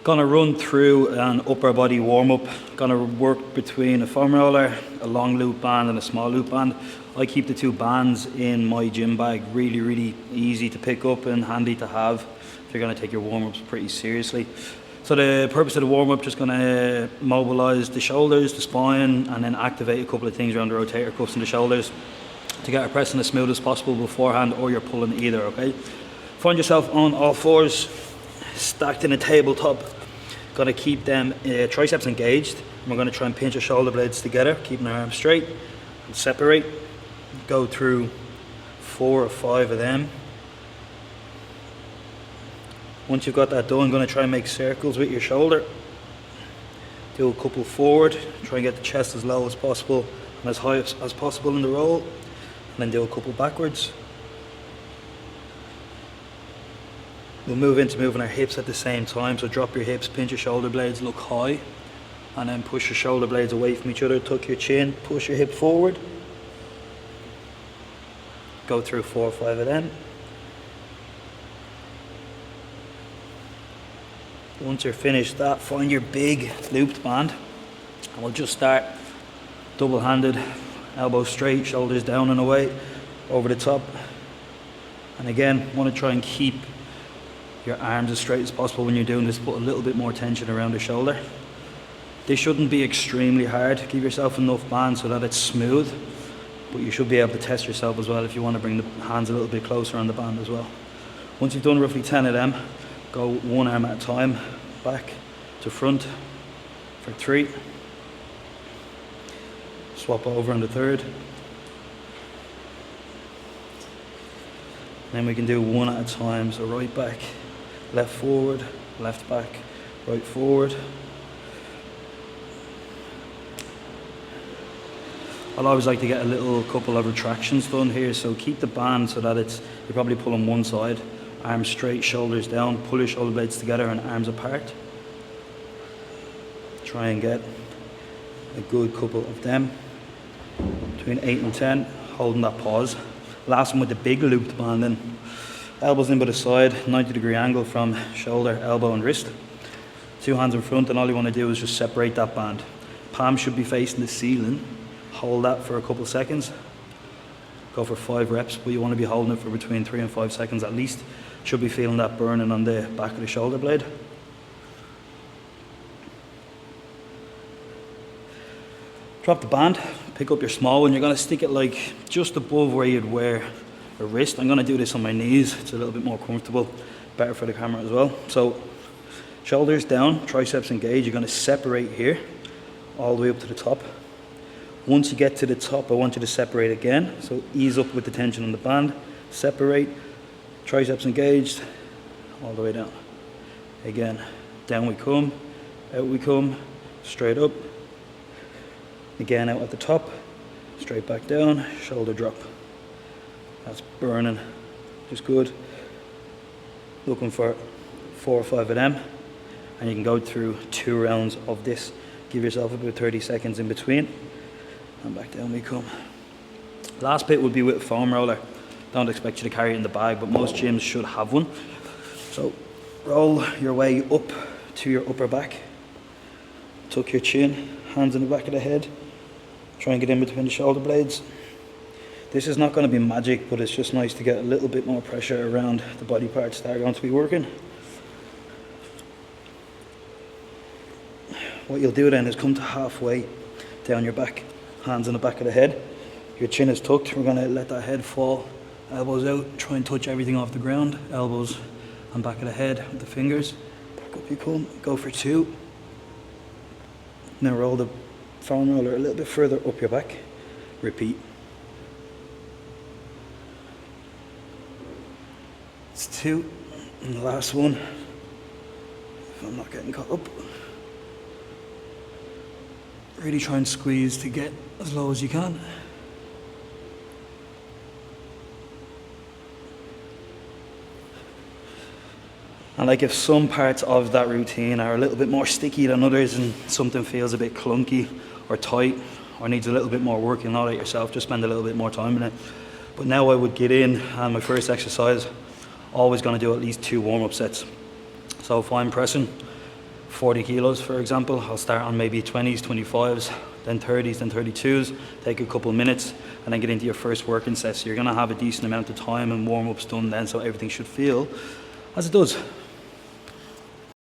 Gonna run through an upper body warm-up. Gonna work between a foam roller, a long loop band and a small loop band. I keep the two bands in my gym bag, really easy to pick up and handy to have if you're gonna take your warm-ups pretty seriously. So the purpose of the warm-up, just gonna mobilize the shoulders, the spine, and then activate a couple of things around the rotator cuffs and the shoulders to get our pressing as smooth as possible beforehand, or you're pulling either, okay? Find yourself on all fours, stacked in a tabletop. Gonna keep them triceps engaged. We're gonna try and pinch our shoulder blades together, keeping our arms straight, and separate. Go through 4 or 5 of them. Once you've got that done, gonna try and make circles with your shoulder. Do a couple forward, try and get the chest as low as possible and as high as possible in the roll, and then do a couple backwards. We'll move into moving our hips at the same time, so drop your hips, pinch your shoulder blades, look high, and then push your shoulder blades away from each other, tuck your chin, push your hip forward. Go through 4 or 5 of them. Once you're finished that, find your big looped band, and we'll just start double-handed, elbows straight, shoulders down and away, over the top. And again, want to try and keep your arms as straight as possible when you're doing this. Put a little bit more tension around the shoulder. This shouldn't be extremely hard. Give yourself enough band so that it's smooth, but you should be able to test yourself as well if you want to bring the hands a little bit closer on the band as well. Once you've done roughly 10 of them, go one arm at a time, back to front for 3. Swap over on the 3rd. Then we can do one at a time, so right back, left forward, left back, right forward. I'll always like to get a little couple of retractions done here, so keep the band so that you're probably pulling one side, arms straight, shoulders down, pull your shoulder blades together and arms apart. Try and get a good couple of them, between 8 and 10, holding that pause. Last one with the big looped band then. Elbows in by the side, 90-degree angle from shoulder, elbow and wrist. 2 hands in front, and all you want to do is just separate that band. Palm should be facing the ceiling. Hold that for a couple of seconds. Go for 5 reps, but you want to be holding it for between 3 and 5 seconds at least. Should be feeling that burning on the back of the shoulder blade. Drop the band, pick up your small one. You're going to stick it like just above where you'd wear a wrist. I'm going to do this on my knees. It's a little bit more comfortable, better for the camera as well. So shoulders down, triceps engaged. You're going to separate here all the way up to the top. Once you get to the top, I want you to separate again. So ease up with the tension on the band, separate, triceps engaged, all the way down. Again, down we come, out we come, straight up. Again, out at the top, straight back down, shoulder drop. That's burning, just good. Looking for 4 or 5 of them, and you can go through 2 rounds of this. Give yourself about 30 seconds in between, and back down we come. Last bit would be with a foam roller. Don't expect you to carry it in the bag, but most gyms should have one. So roll your way up to your upper back, tuck your chin, hands in the back of the head. Try and get in between the shoulder blades. This is not going to be magic, but it's just nice to get a little bit more pressure around the body parts that are going to be working. What you'll do then is come to halfway down your back, hands on the back of the head. Your chin is tucked. We're going to let that head fall, elbows out, try and touch everything off the ground, elbows on back of the head with the fingers. Back up you come, go for 2. Now roll the foam roller a little bit further up your back. Repeat. It's 2. And the last one, if I'm not getting caught up. Really try and squeeze to get as low as you can. And like if some parts of that routine are a little bit more sticky than others and something feels a bit clunky or tight or needs a little bit more work, you'll know that yourself, just spend a little bit more time in it. But now I would get in, and my first exercise, always going to do at least 2 warm-up sets. So if I'm pressing, 40 kilos, for example, I'll start on maybe 20s, 25s, then 30s, then 32s, take a couple of minutes, and then get into your first working set. So you're gonna have a decent amount of time and warm-ups done then, so everything should feel as it does.